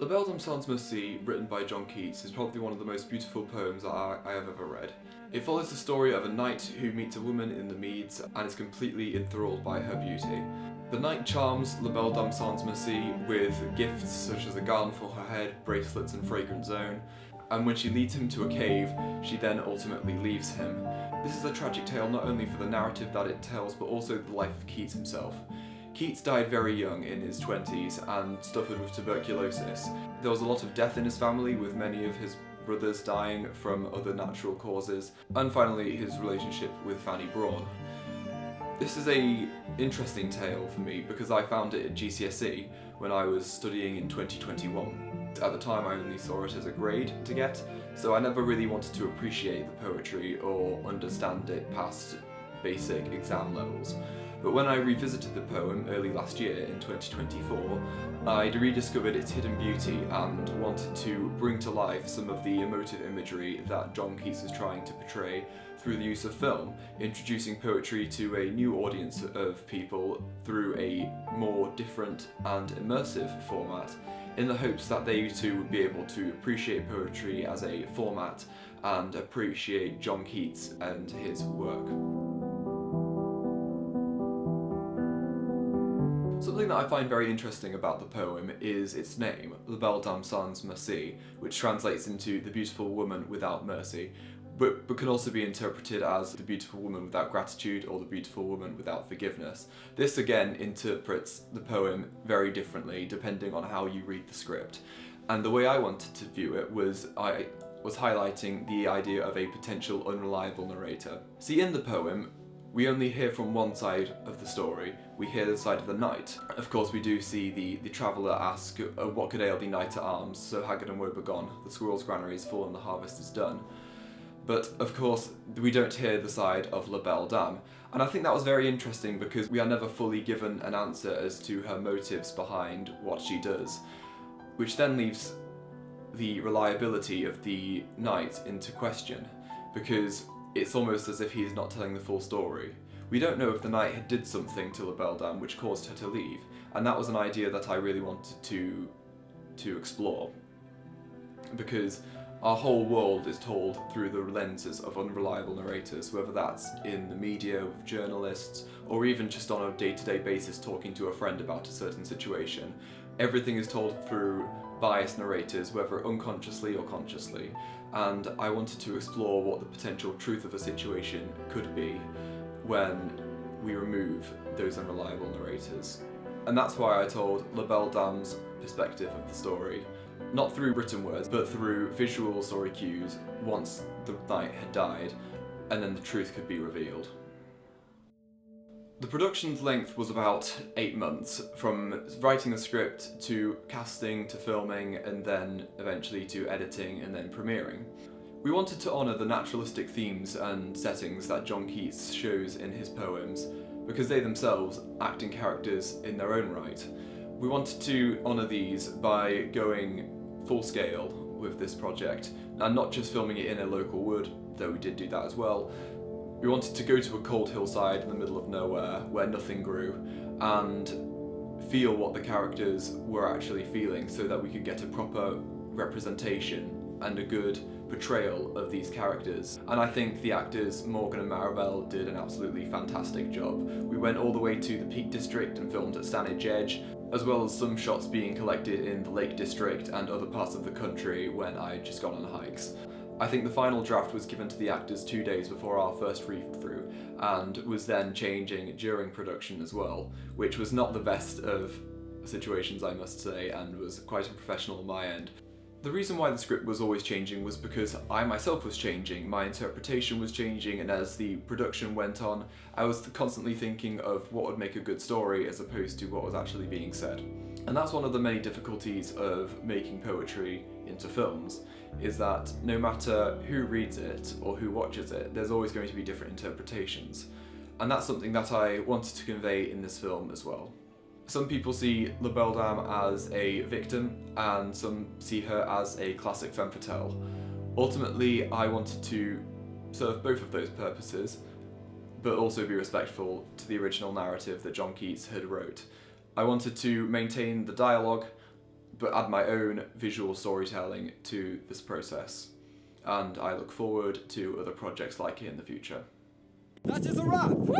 La Belle Dame Sans Merci, written by John Keats, is probably one of the most beautiful poems that I have ever read. It follows the story of a knight who meets a woman in the meads and is completely enthralled by her beauty. The knight charms La Belle Dame Sans Merci with gifts such as a garland for her head, bracelets and fragrant zone, and when she leads him to a cave, she then ultimately leaves him. This is a tragic tale not only for the narrative that it tells, but also the life of Keats himself. Keats died very young, in his 20s, and suffered with tuberculosis. There was a lot of death in his family, with many of his brothers dying from other natural causes, and finally his relationship with Fanny Brawne. This is an interesting tale for me because I found it at GCSE when I was studying in 2021. At the time I only saw it as a grade to get, so I never really wanted to appreciate the poetry or understand it past basic exam levels. But when I revisited the poem early last year in 2024, I'd rediscovered its hidden beauty and wanted to bring to life some of the emotive imagery that John Keats is trying to portray through the use of film, introducing poetry to a new audience of people through a more different and immersive format, in the hopes that they too would be able to appreciate poetry as a format and appreciate John Keats and his work. Something that I find very interesting about the poem is its name, La Belle Dame Sans Merci, which translates into the beautiful woman without mercy, but can also be interpreted as the beautiful woman without gratitude or the beautiful woman without forgiveness. This again interprets the poem very differently depending on how you read the script. And the way I wanted to view it was I was highlighting the idea of a potential unreliable narrator. See, in the poem, we only hear from one side of the story. We hear the side of the knight. Of course, we do see the traveller ask, what could ail thee, knight at arms, so haggard and woe begone, the squirrel's granary is full and the harvest is done. But of course, we don't hear the side of La Belle Dame. And I think that was very interesting because we are never fully given an answer as to her motives behind what she does, which then leaves the reliability of the knight into question, because it's almost as if he is not telling the full story. We don't know if the knight had did something to La Belle Dame which caused her to leave, and that was an idea that I really wanted to explore, because our whole world is told through the lenses of unreliable narrators, whether that's in the media, with journalists, or even just on a day-to-day basis talking to a friend about a certain situation. Everything is told through biased narrators, whether unconsciously or consciously, and I wanted to explore what the potential truth of a situation could be when we remove those unreliable narrators. And that's why I told La Belle Dame's perspective of the story, not through written words, but through visual story cues once the knight had died, and then the truth could be revealed. The production's length was about 8 months, from writing the script to casting to filming and then eventually to editing and then premiering. We wanted to honour the naturalistic themes and settings that John Keats shows in his poems, because they themselves act in characters in their own right. We wanted to honour these by going full scale with this project, and not just filming it in a local wood, though we did do that as well. We wanted to go to a cold hillside in the middle of nowhere where nothing grew and feel what the characters were actually feeling so that we could get a proper representation and a good portrayal of these characters. And I think the actors Morgan and Maribel did an absolutely fantastic job. We went all the way to the Peak District and filmed at Stanage Edge, as well as some shots being collected in the Lake District and other parts of the country when I had just gone on hikes. I think the final draft was given to the actors 2 days before our first read-through, and was then changing during production as well, which was not the best of situations, I must say, and was quite unprofessional on my end. The reason why the script was always changing was because I myself was changing, my interpretation was changing, and as the production went on, I was constantly thinking of what would make a good story as opposed to what was actually being said. And that's one of the many difficulties of making poetry into films, is that no matter who reads it or who watches it, there's always going to be different interpretations. And that's something that I wanted to convey in this film as well. Some people see La Belle Dame as a victim, and some see her as a classic femme fatale. Ultimately, I wanted to serve both of those purposes, but also be respectful to the original narrative that John Keats had wrote. I wanted to maintain the dialogue, but add my own visual storytelling to this process. And I look forward to other projects like it in the future. That is a wrap! Woo!